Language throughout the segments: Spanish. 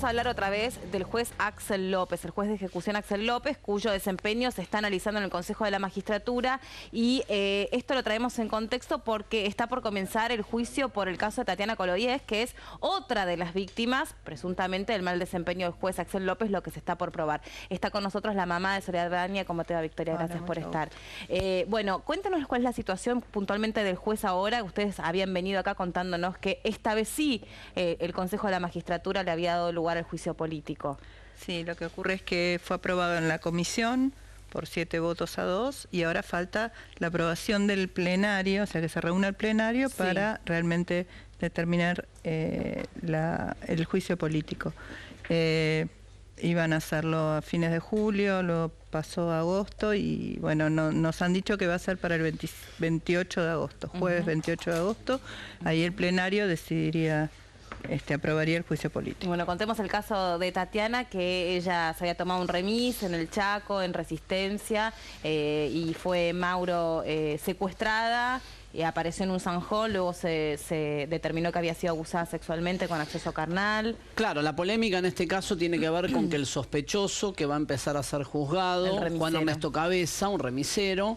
Vamos a hablar otra vez del juez Axel López, el juez de ejecución Axel López, cuyo desempeño se está analizando en el Consejo de la Magistratura, y esto lo traemos en contexto porque está por comenzar el juicio por el caso de Tatiana Coloies, que es otra de las víctimas, presuntamente, del mal desempeño del juez Axel López, lo que se está por probar. Está con nosotros la mamá de Soledad Braña. ¿Cómo te va, Victoria? Gracias por estar. Bueno, cuéntanos cuál es la situación puntualmente del juez ahora. Ustedes habían venido acá contándonos que esta vez sí el Consejo de la Magistratura le había dado lugar al juicio político. Sí, lo que ocurre es que fue aprobado en la comisión por 7 votos a 2 y ahora falta la aprobación del plenario, o sea que se reúne el plenario para realmente determinar el juicio político. Iban a hacerlo a fines de julio, lo pasó a agosto y bueno, nos han dicho que va a ser para el 28 de agosto, jueves 28 de agosto, ahí el plenario decidiría, aprobaría el juicio político. Bueno, contemos el caso de Tatiana, que ella se había tomado un remis en el Chaco, en Resistencia, y fue Mauro secuestrada. Apareció en un zanjón, luego se determinó que había sido abusada sexualmente con acceso carnal. Claro, la polémica en este caso tiene que ver con que el sospechoso que va a empezar a ser juzgado, Juan Ernesto Cabeza, un remisero,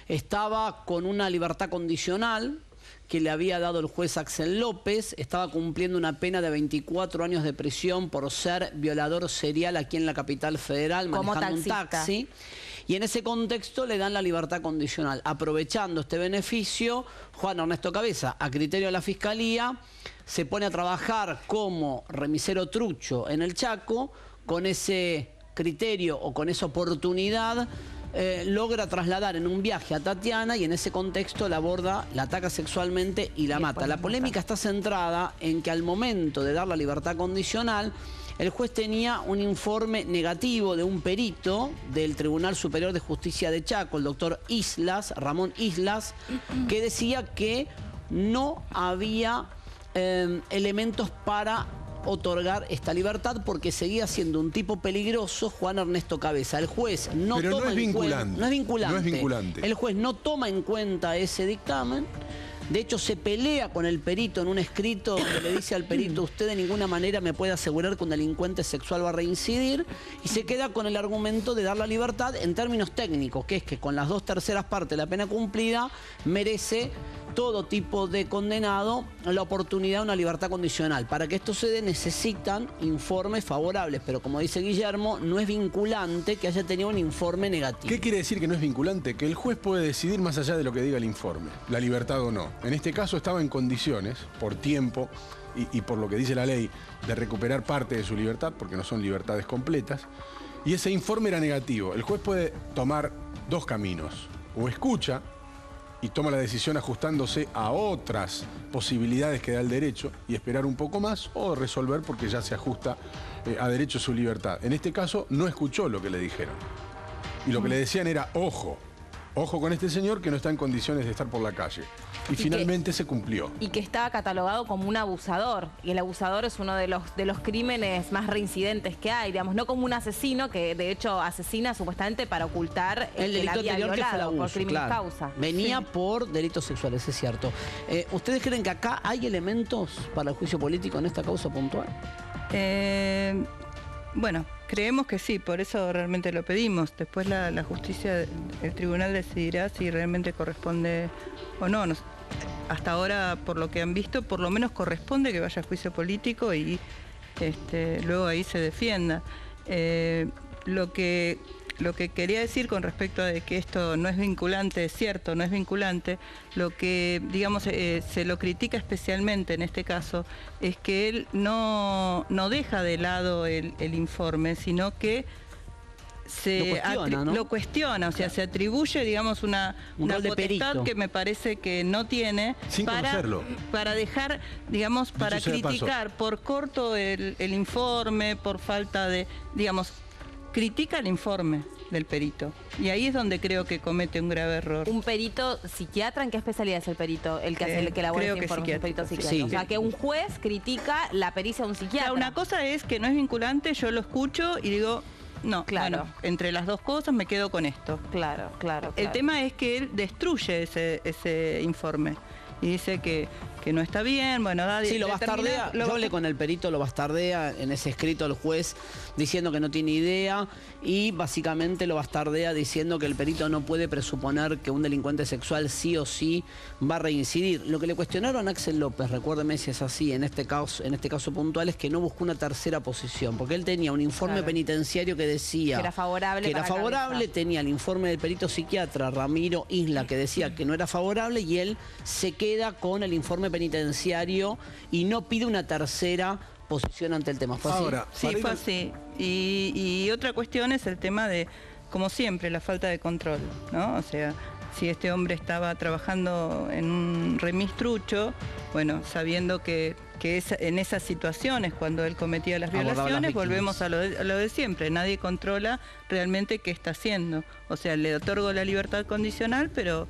estaba con una libertad condicional que le había dado el juez Axel López, estaba cumpliendo una pena de 24 años de prisión por ser violador serial aquí en la capital federal, manejando un taxi. Y en ese contexto le dan la libertad condicional. Aprovechando este beneficio, Juan Ernesto Cabeza, a criterio de la Fiscalía, se pone a trabajar como remisero trucho en el Chaco. Con ese criterio o con esa oportunidad, logra trasladar en un viaje a Tatiana y en ese contexto la aborda, la ataca sexualmente y la mata. La polémica está centrada en que al momento de dar la libertad condicional, el juez tenía un informe negativo de un perito del Tribunal Superior de Justicia de Chaco, el doctor Islas, Ramón Islas, que decía que no había elementos para otorgar esta libertad porque seguía siendo un tipo peligroso Juan Ernesto Cabeza. El juez no Pero toma no es vinculante. No es vinculante. No es vinculante. El juez no toma en cuenta ese dictamen. De hecho, se pelea con el perito en un escrito donde le dice al perito: usted de ninguna manera me puede asegurar que un delincuente sexual va a reincidir, y se queda con el argumento de dar la libertad en términos técnicos, que es que con las 2/3 partes de la pena cumplida merece todo tipo de condenado la oportunidad de una libertad condicional. Para que esto se dé necesitan informes favorables, pero como dice Guillermo, no es vinculante que haya tenido un informe negativo. ¿Qué quiere decir que no es vinculante? Que el juez puede decidir más allá de lo que diga el informe, la libertad o no. En este caso estaba en condiciones, por tiempo y por lo que dice la ley, de recuperar parte de su libertad, porque no son libertades completas, y ese informe era negativo. El juez puede tomar dos caminos: o escucha y toma la decisión ajustándose a otras posibilidades que da el derecho y esperar un poco más, o resolver porque ya se ajusta a derecho su libertad. En este caso no escuchó lo que le dijeron. Y lo que le decían era: ojo con este señor que no está en condiciones de estar por la calle. Y finalmente se cumplió. Y que estaba catalogado como un abusador. Y el abusador es uno de los crímenes más reincidentes que hay, digamos, no como un asesino, que de hecho asesina supuestamente para ocultar el delito anterior, que fue el abuso, por crimen causa. Venía por delitos sexuales, es cierto. ¿Ustedes creen que acá hay elementos para el juicio político en esta causa puntual? Bueno, creemos que sí, por eso realmente lo pedimos. Después la justicia, el tribunal decidirá si realmente corresponde o no. Hasta ahora, por lo que han visto, por lo menos corresponde que vaya a juicio político y luego ahí se defienda. Lo que quería decir con respecto a de que esto no es vinculante, es cierto, no es vinculante, lo que, digamos, se lo critica especialmente en este caso, es que él no deja de lado el informe, sino que lo cuestiona, o sea, se atribuye, digamos, una potestad que me parece que no tiene, sin conocerlo, para dejar, digamos, para criticar por corto el informe, por falta de, digamos, critica el informe del perito. Y ahí es donde creo que comete un grave error. ¿Un perito psiquiatra? ¿En qué especialidad es el perito? El que elabora este informe, es un perito psiquiatra. Sí. O sea, que un juez critica la pericia de un psiquiatra. O sea, una cosa es que no es vinculante, yo lo escucho y digo: no, claro. Bueno, entre las dos cosas me quedo con esto. Claro. El tema es que él destruye ese informe y dice que no está bien, bueno, sí, lo bastardea. Yo hablé con el perito, lo bastardea en ese escrito al juez diciendo que no tiene idea y básicamente lo bastardea diciendo que el perito no puede presuponer que un delincuente sexual sí o sí va a reincidir. Lo que le cuestionaron a Axel López, recuérdeme si es así, en este caso puntual, es que no buscó una tercera posición, porque él tenía un informe penitenciario que decía que era favorable, tenía el informe del perito psiquiatra Ramiro Isla que decía que no era favorable y él se queda con el informe penitenciario y no pide una tercera posición ante el tema. ¿Fue así? Ahora, sí, fue así. Y otra cuestión es el tema de, como siempre, la falta de control, ¿no? O sea, si este hombre estaba trabajando en un remis trucho, bueno, sabiendo que en esas situaciones, cuando él cometía las violaciones, volvemos a lo de siempre. Nadie controla realmente qué está haciendo. O sea, le otorgo la libertad condicional, pero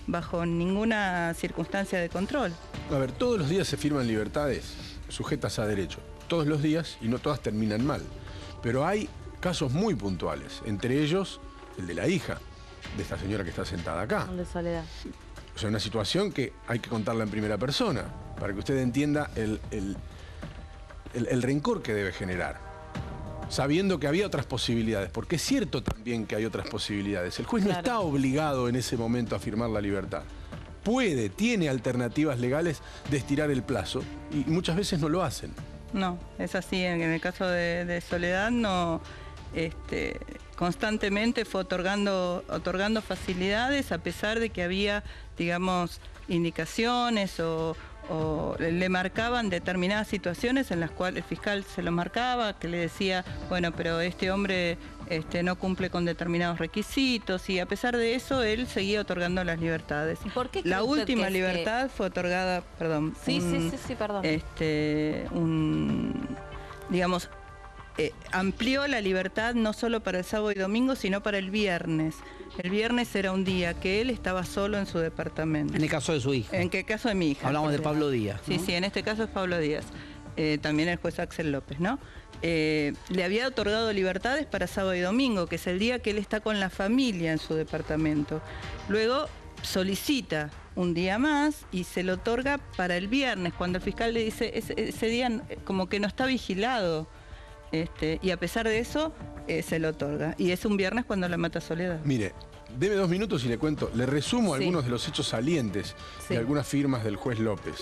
bajo ninguna circunstancia de control. A ver, todos los días se firman libertades sujetas a derecho. Todos los días, y no todas terminan mal. Pero hay casos muy puntuales, entre ellos el de la hija de esta señora que está sentada acá. De Soledad. O sea, una situación que hay que contarla en primera persona, para que usted entienda el rencor que debe generar, sabiendo que había otras posibilidades, porque es cierto también que hay otras posibilidades. El juez no está obligado en ese momento a firmar la libertad. Tiene alternativas legales de estirar el plazo, y muchas veces no lo hacen. No, es así. En el caso de Soledad, no... constantemente fue otorgando facilidades a pesar de que había, digamos, indicaciones o le marcaban determinadas situaciones en las cuales el fiscal se lo marcaba, que le decía, bueno, pero este hombre no cumple con determinados requisitos, y a pesar de eso él seguía otorgando las libertades. ¿Por qué la última libertad fue otorgada, perdón, digamos, amplió la libertad no solo para el sábado y domingo, sino para el viernes. El viernes era un día que él estaba solo en su departamento. En el caso de su hija. En el caso de mi hija. Hablamos de Pablo Díaz, ¿no? Sí, sí, en este caso es Pablo Díaz. También el juez Axel López, ¿no? Le había otorgado libertades para sábado y domingo, que es el día que él está con la familia en su departamento. Luego solicita un día más y se lo otorga para el viernes, cuando el fiscal le dice, ese día como que no está vigilado. Y a pesar de eso, se lo otorga. Y es un viernes cuando la mata Soledad. Mire, deme 2 minutos y le cuento, le resumo algunos de los hechos salientes de algunas firmas del juez López.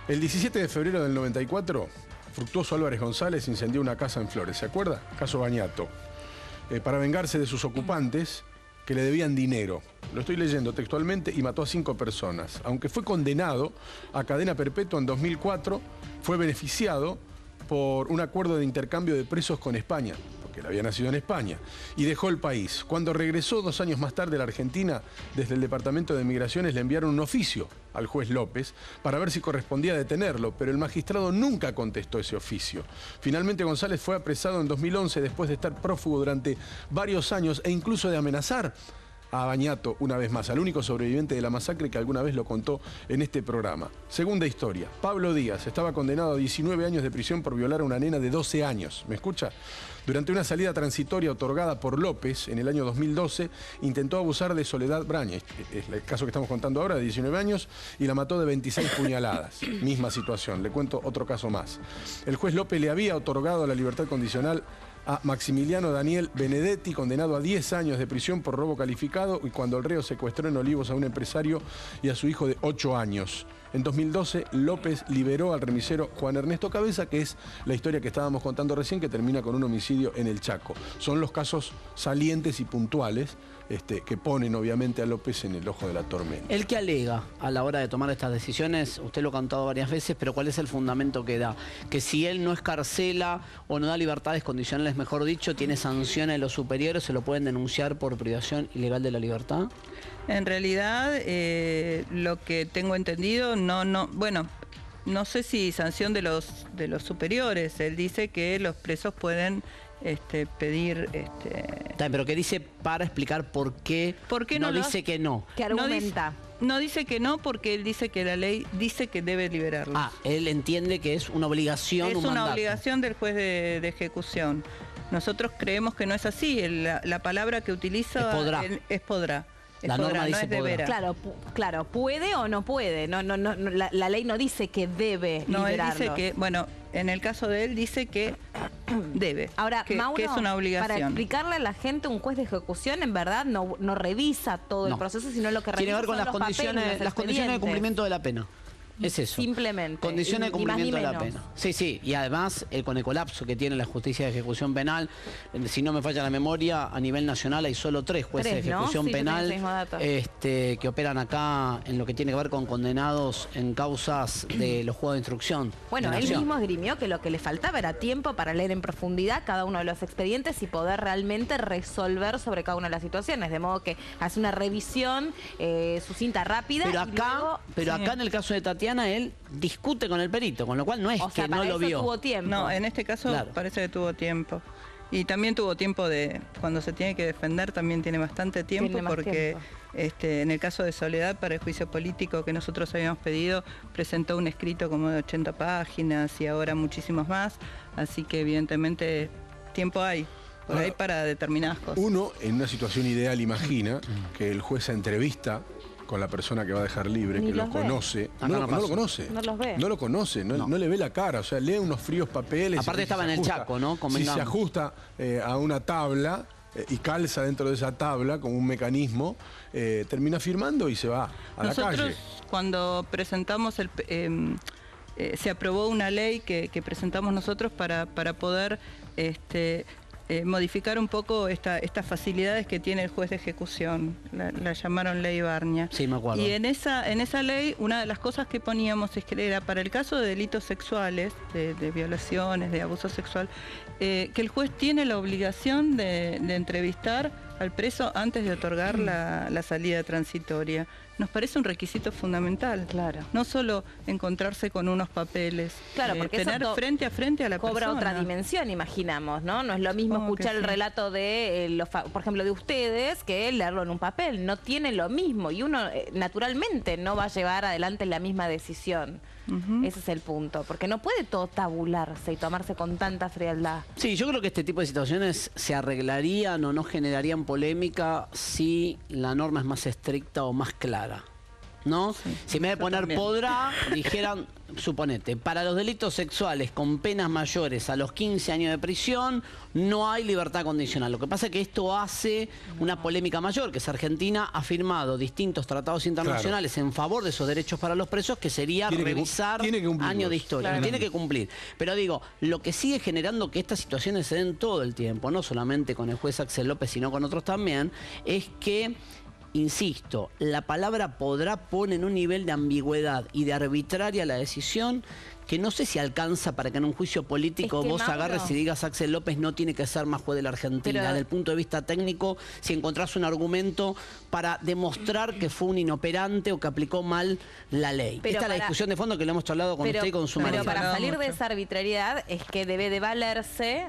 El 17 de febrero del 94, Fructuoso Álvarez González incendió una casa en Flores, ¿se acuerda? Caso Bañato. Para vengarse de sus ocupantes que le debían dinero. Lo estoy leyendo textualmente, y mató a 5 personas. Aunque fue condenado a cadena perpetua en 2004, fue beneficiado por un acuerdo de intercambio de presos con España, porque él había nacido en España, y dejó el país. Cuando regresó 2 años más tarde a la Argentina, desde el Departamento de Migraciones le enviaron un oficio al juez López para ver si correspondía detenerlo, pero el magistrado nunca contestó ese oficio. Finalmente González fue apresado en 2011 después de estar prófugo durante varios años e incluso de amenazar a Bañato una vez más, al único sobreviviente de la masacre que alguna vez lo contó en este programa. Segunda historia, Pablo Díaz estaba condenado a 19 años de prisión por violar a una nena de 12 años. ¿Me escucha? Durante una salida transitoria otorgada por López en el año 2012, intentó abusar de Soledad Braña, es el caso que estamos contando ahora, de 19 años, y la mató de 26 puñaladas. Misma situación, le cuento otro caso más. El juez López le había otorgado la libertad condicional a Maximiliano Daniel Benedetti, condenado a 10 años de prisión por robo calificado, y cuando el reo secuestró en Olivos a un empresario y a su hijo de 8 años. En 2012, López liberó al remisero Juan Ernesto Cabeza, que es la historia que estábamos contando recién, que termina con un homicidio en el Chaco. Son los casos salientes y puntuales que ponen obviamente a López en el ojo de la tormenta. ¿El que alega a la hora de tomar estas decisiones? Usted lo ha contado varias veces, pero ¿cuál es el fundamento que da? Que si él no escarcela o no da libertades condicionales, mejor dicho, tiene sanciones de los superiores, ¿se lo pueden denunciar por privación ilegal de la libertad? En realidad, lo que tengo entendido, bueno, no sé si sanción de los superiores. Él dice que los presos pueden pedir... Pero ¿qué dice para explicar por qué no dice que no? ¿Qué argumenta? No dice que no, porque él dice que la ley dice que debe liberarlos. Ah, él entiende que es una obligación, es una obligación del juez de ejecución. Nosotros creemos que no es así. La palabra que utiliza es podrá. es podrá. La norma dice deberá. Claro, puede o no puede. La ley no dice que debe liberarlos. Él dice que, bueno, en el caso de él dice que debe. Ahora, Mauro, que es una obligación. para explicarle a la gente, un juez de ejecución en verdad no revisa todo el proceso, sino lo que revisa tiene que ver con las condiciones de cumplimiento de la pena. Es eso. Simplemente. Condiciones de cumplimiento de la pena. Sí. Y además, con el colapso que tiene la justicia de ejecución penal, si no me falla la memoria, a nivel nacional hay solo 3 jueces de ejecución penal que operan acá en lo que tiene que ver con condenados en causas de los juegos de instrucción. Bueno, él mismo esgrimió que lo que le faltaba era tiempo para leer en profundidad cada uno de los expedientes y poder realmente resolver sobre cada una de las situaciones. De modo que hace una revisión sucinta, rápida. Pero acá en el caso de Tatiana, él discute con el perito, con lo cual no es que no lo vio. Tuvo tiempo. No, en este caso parece que tuvo tiempo. Y también tuvo tiempo cuando se tiene que defender, también tiene bastante tiempo, porque en el caso de Soledad, para el juicio político que nosotros habíamos pedido, presentó un escrito como de 80 páginas y ahora muchísimos más. Así que evidentemente tiempo hay. Por ahí para determinadas cosas. Uno, en una situación ideal, imagina que el juez entrevista con la persona que va a dejar libre, que lo conoce. No lo conoce. No los ve. No lo conoce, no le ve la cara. O sea, lee unos fríos papeles. Aparte estaba en el Chaco, ¿no? Si se ajusta a una tabla y calza dentro de esa tabla como un mecanismo, termina firmando y se va a la calle. Nosotros, cuando presentamos se aprobó una ley que presentamos nosotros para poder modificar un poco estas facilidades que tiene el juez de ejecución, la llamaron ley Barnia. Sí, me acuerdo. Y en esa ley, una de las cosas que poníamos es que era para el caso de delitos sexuales, de violaciones, de abuso sexual, que el juez tiene la obligación de entrevistar al preso antes de otorgar la salida transitoria. Nos parece un requisito fundamental. Claro. No solo encontrarse con unos papeles. Claro, porque tener frente a frente a la cobra persona. otra dimensión, imaginamos, ¿no? No es lo mismo escuchar el relato de, por ejemplo, de ustedes, que leerlo en un papel. No tiene lo mismo y uno naturalmente no va a llevar adelante la misma decisión. Ese es el punto, porque no puede todo tabularse y tomarse con tanta frialdad. Sí, yo creo que este tipo de situaciones se arreglarían o no generarían polémica si la norma es más estricta o más clara, ¿no? Sí, si me de poner también podrá, dijeran, suponete, para los delitos sexuales con penas mayores a los 15 años de prisión no hay libertad condicional. Lo que pasa es que esto hace una polémica mayor, que es Argentina ha firmado distintos tratados internacionales en favor de esos derechos para los presos, que sería revisar años de historia. Tiene que cumplir. Pero digo, lo que sigue generando que estas situaciones se den todo el tiempo, no solamente con el juez Axel López, sino con otros también, es que, insisto, la palabra podrá pone en un nivel de ambigüedad y de arbitraria la decisión que no sé si alcanza para que en un juicio político vos agarres y digas Axel López no tiene que ser más juez de la Argentina. Desde el punto de vista técnico, si encontrás un argumento para demostrar que fue un inoperante o que aplicó mal la ley. Esta es la discusión de fondo que le hemos hablado con usted y con su marido. Pero para salir de esa arbitrariedad es que debe de valerse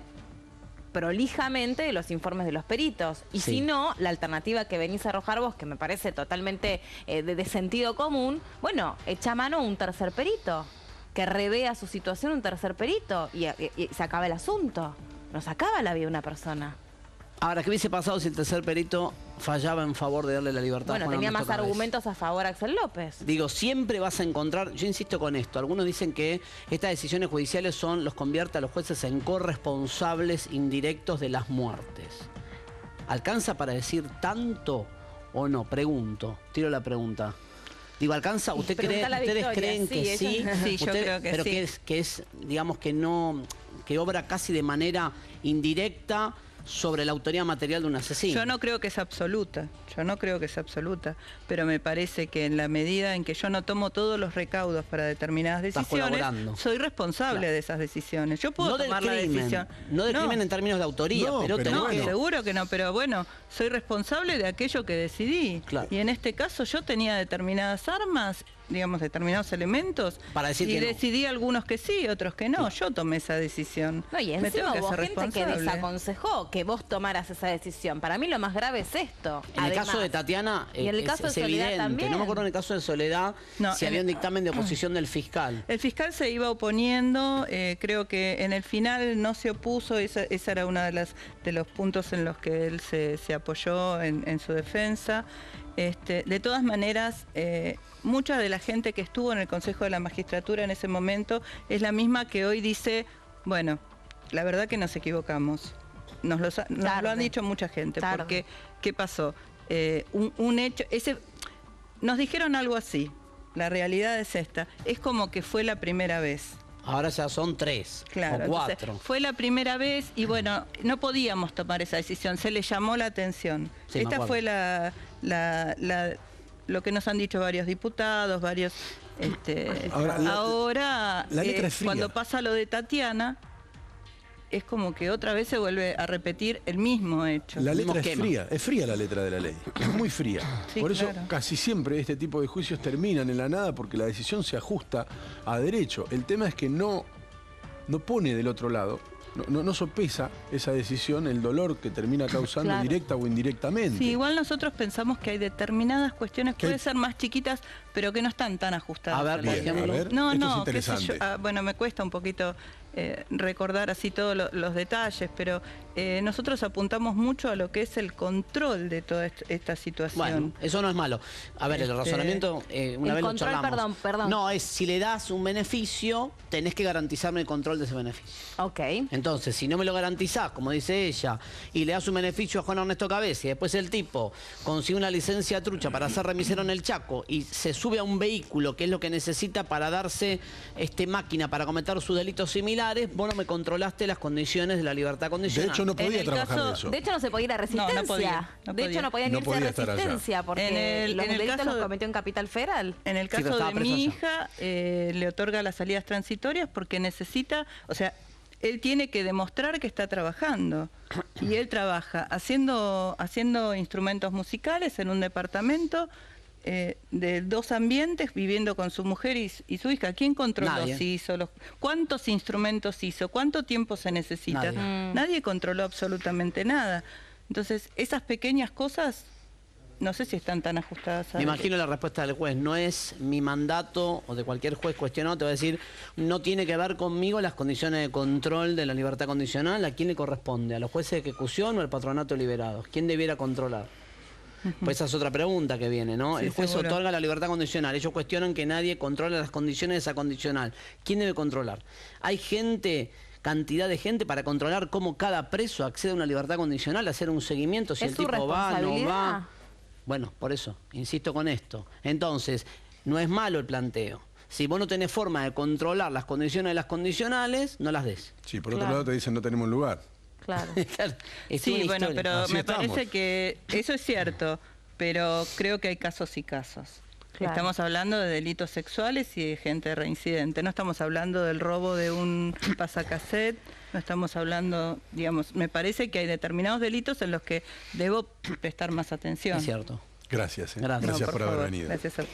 prolijamente de los informes de los peritos. Y si no, la alternativa que venís a arrojar vos, que me parece totalmente de sentido común, bueno, echa mano a un tercer perito, que revea su situación un tercer perito y se acaba el asunto. No se acaba la vida de una persona. Ahora, ¿qué hubiese pasado si el tercer perito fallaba en favor de darle la libertad? Bueno, tenía más argumentos a favor a Axel López. Digo, siempre vas a encontrar, yo insisto con esto, algunos dicen que estas decisiones judiciales los convierte a los jueces en corresponsables indirectos de las muertes. ¿Alcanza para decir tanto o no? Pregunto, tiro la pregunta. Digo, ¿alcanza? ¿Ustedes creen que sí? Sí, yo creo que pero sí. Pero que es, digamos que no, que obra casi de manera indirecta sobre la autoría material de un asesino. Yo no creo que es absoluta, pero me parece que en la medida en que yo no tomo todos los recaudos para determinadas decisiones, soy responsable de esas decisiones. Yo puedo tomar la decisión. No del crimen en términos de autoría, pero seguro que no, pero bueno, soy responsable de aquello que decidí. Claro. Y en este caso yo tenía determinadas armas, digamos, determinados elementos, para decir y decidí algunos que sí, otros que no. Yo tomé esa decisión. No, y encima hubo gente que desaconsejó que vos tomaras esa decisión. Para mí lo más grave es esto. En el caso de Tatiana y en el caso de Soledad evidente. También. No me acuerdo en el caso de Soledad si había un dictamen de oposición del fiscal. El fiscal se iba oponiendo, creo que en el final no se opuso, esa era una de los puntos en los que él se apoyó en su defensa. De todas maneras, mucha de la gente que estuvo en el Consejo de la Magistratura en ese momento es la misma que hoy dice, bueno, la verdad que nos equivocamos. Nos lo han dicho mucha gente, porque ¿qué pasó? Un hecho, nos dijeron algo así, la realidad es esta, es como que fue la primera vez. Ahora ya son 3 o 4. Entonces, fue la primera vez y bueno, no podíamos tomar esa decisión, se le llamó la atención. Sí, esta fue lo que nos han dicho varios diputados, varios... ahora, la letra es fría. Cuando pasa lo de Tatiana, es como que otra vez se vuelve a repetir el mismo hecho. La letra es fría la letra de la ley, es muy fría. Sí, por eso casi siempre este tipo de juicios terminan en la nada porque la decisión se ajusta a derecho. El tema es que no pone del otro lado, no sopesa esa decisión el dolor que termina causando directa o indirectamente. Sí, igual nosotros pensamos que hay determinadas cuestiones, pueden ser más chiquitas, pero que no están tan ajustadas. A ver, por ejemplo. No, qué sé yo, bueno, me cuesta un poquito recordar así todos los detalles, pero nosotros apuntamos mucho a lo que es el control de toda esta situación. Bueno, eso no es malo. A ver, el razonamiento, una vez lo charlamos. Perdón. No, es si le das un beneficio, tenés que garantizarme el control de ese beneficio. Ok. Entonces, si no me lo garantizás, como dice ella, y le das un beneficio a Juan Ernesto Cabeza y después el tipo consigue una licencia trucha para ser remisero en el Chaco y se sube a un vehículo, que es lo que necesita para darse máquina para cometer sus delitos similares, vos no me controlaste las condiciones de la libertad condicional. De hecho, no podía trabajar de eso. De hecho, no se podía ir a Resistencia. No podía. De hecho, no podía irse a Resistencia porque los delitos los cometió en Capital Federal. En el caso de mi hija, le otorga las salidas transitorias porque necesita, o sea, él tiene que demostrar que está trabajando. Y él trabaja haciendo instrumentos musicales en un departamento de 2 ambientes, viviendo con su mujer y su hija. ¿Quién controló si hizo cuántos instrumentos hizo? ¿Cuánto tiempo se necesita? Nadie controló absolutamente nada. Entonces, esas pequeñas cosas, no sé si están tan ajustadas a... Me imagino la respuesta del juez. No es mi mandato, o de cualquier juez cuestionado, te va a decir, no tiene que ver conmigo las condiciones de control de la libertad condicional. ¿A quién le corresponde? ¿A los jueces de ejecución o al patronato de liberados? ¿Quién debiera controlar? Pues esa es otra pregunta que viene, ¿no? Sí, el juez seguro. otorga la libertad condicional. Ellos cuestionan que nadie controla las condiciones de esa condicional. ¿Quién debe controlar? Hay cantidad de gente para controlar cómo cada preso accede a una libertad condicional, hacer un seguimiento, si el tipo va, no va. Bueno, por eso, insisto con esto. Entonces, no es malo el planteo. Si vos no tenés forma de controlar las condiciones de las condicionales, no las des. Sí, por otro lado te dicen no tenemos lugar. Claro. Sí, bueno, pero Así me estamos. parece que eso es cierto, pero creo que hay casos y casos. Claro. Estamos hablando de delitos sexuales y de gente reincidente. No estamos hablando del robo de un pasacassette, no estamos hablando, digamos, me parece que hay determinados delitos en los que debo prestar más atención. Es cierto. Gracias. Gracias. Gracias No, por haber favor. venido. Gracias a usted.